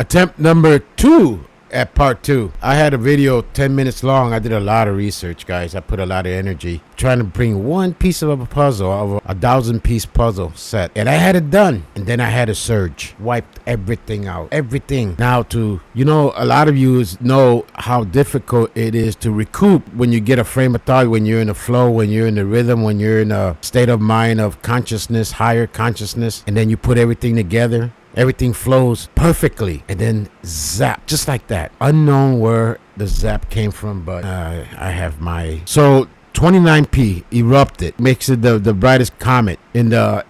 attempt number 2 at part 2. I had a video 10 minutes long. I did a lot of research, guys. I put a lot of energy trying to bring one piece of a puzzle, of a 1,000-piece puzzle set, and I had it done. And then I had a surge, wiped everything out, everything. Now, a lot of you know how difficult it is to recoup when you get a frame of thought, when you're in the flow, when you're in the rhythm, when you're in a state of mind of consciousness, higher consciousness, and then you put everything together. Everything flows perfectly, and then zap, just like that. Unknown where the zap came from, but I have my... So 29P erupted, makes it the brightest comet.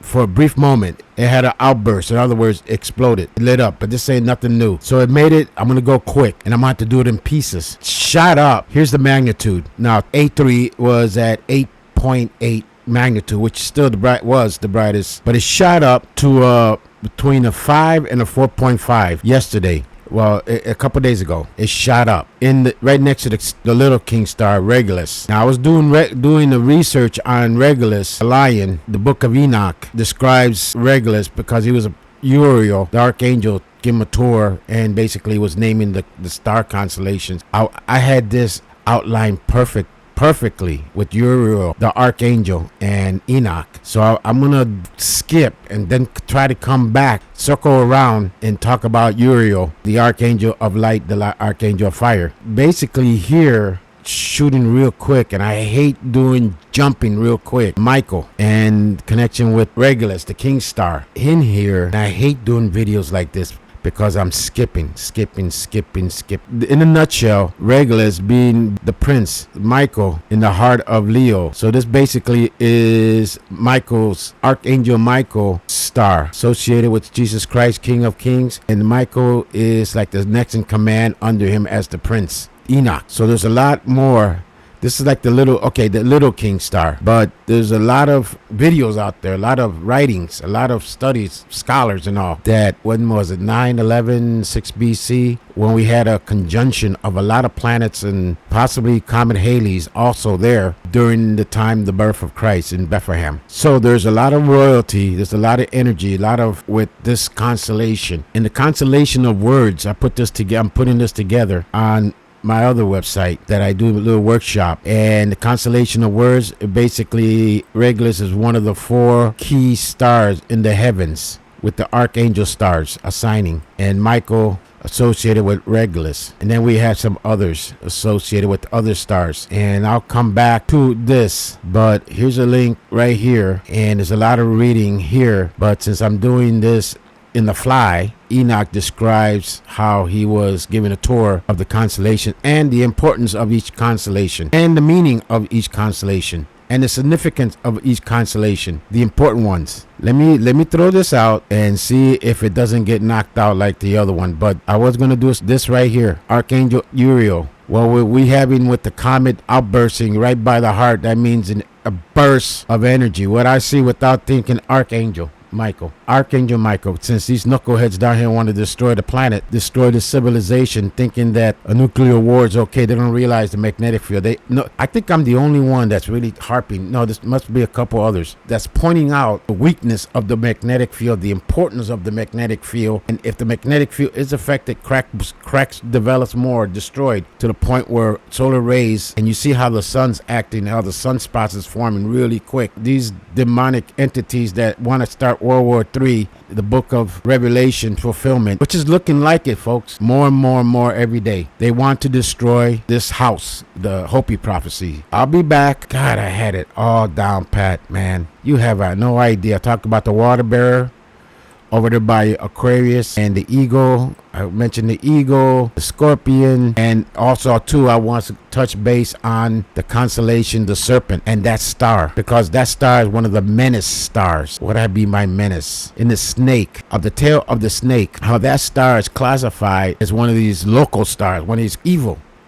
For a brief moment, it had an outburst. In other words, exploded, lit up, but this ain't nothing new. So it made it, I'm gonna go quick, and I'm gonna have to do it in pieces. Shot up. Here's the magnitude. Now, A3 was at 8.8 magnitude, which still was the brightest, but it shot up to between a 5 and a 4.5 yesterday. Well, a couple days ago, it shot up right next to the little king star Regulus. Now, I was doing the research on Regulus, a lion. The book of Enoch describes Regulus because he was a Uriel, the Archangel, gave him a tour and basically was naming the star constellations. I had this outlined perfectly with Uriel, the Archangel, and Enoch. So I'm gonna skip and then try to come back, circle around, and talk about Uriel, the Archangel of Light, the Archangel of Fire. Basically here, shooting real quick, and I hate doing jumping real quick. Michael, and connection with Regulus, the king star in here. And I hate doing videos like this because I'm skipping. In a nutshell, Regulus being the prince, Michael in the heart of Leo. So this basically is Michael's, Archangel Michael star, associated with Jesus Christ, King of Kings. And Michael is like the next in command under him as the prince, Enoch. So there's a lot more. This is like the little king star. But there's a lot of videos out there, a lot of writings, a lot of studies, scholars and all, that when was it, 9/11, 6 BC, when we had a conjunction of a lot of planets and possibly Comet Halley's also there during the time, the birth of Christ in Bethlehem. So there's a lot of royalty, there's a lot of energy, a lot of with this constellation. In the constellation of words, I'm putting this together on my other website that I do a little workshop. And the constellation of words, basically Regulus is one of the 4 key stars in the heavens, with the archangel stars assigning, and Michael associated with Regulus, and then we have some others associated with other stars, and I'll come back to this. But here's a link right here, and there's a lot of reading here, but since I'm doing this in the fly, Enoch describes how he was given a tour of the constellation and the importance of each constellation and the meaning of each constellation and the significance of each constellation, the important ones. Let me throw this out and see if it doesn't get knocked out like the other one. But I was going to do this right here, Archangel Uriel. Well, we having with the comet outbursting right by the heart, that means a burst of energy. What I see without thinking, Archangel Michael, since these knuckleheads down here want to destroy the planet, destroy the civilization, thinking that a nuclear war is okay. They don't realize the magnetic field. I think I'm the only one that's really harping. No, this must be a couple others that's pointing out the weakness of the magnetic field, the importance of the magnetic field. And if the magnetic field is affected, cracks develops more, destroyed to the point where solar rays, and you see how the sun's acting, how the sunspots is forming really quick. These demonic entities that want to start World War III, the book of Revelation fulfillment, which is looking like it, folks, more and more every day. They want to destroy this house, the Hopi prophecy. I'll be back. God, I had it all down pat, man. You have no idea. Talk about the water bearer over there by Aquarius and the eagle. I mentioned the eagle, the scorpion, and also too I want to touch base on the constellation, the serpent, and that star, because that star is one of the menace stars. Would I be my menace? In the snake, of the tail of the snake, how that star is classified as one of these local stars, one of these evil.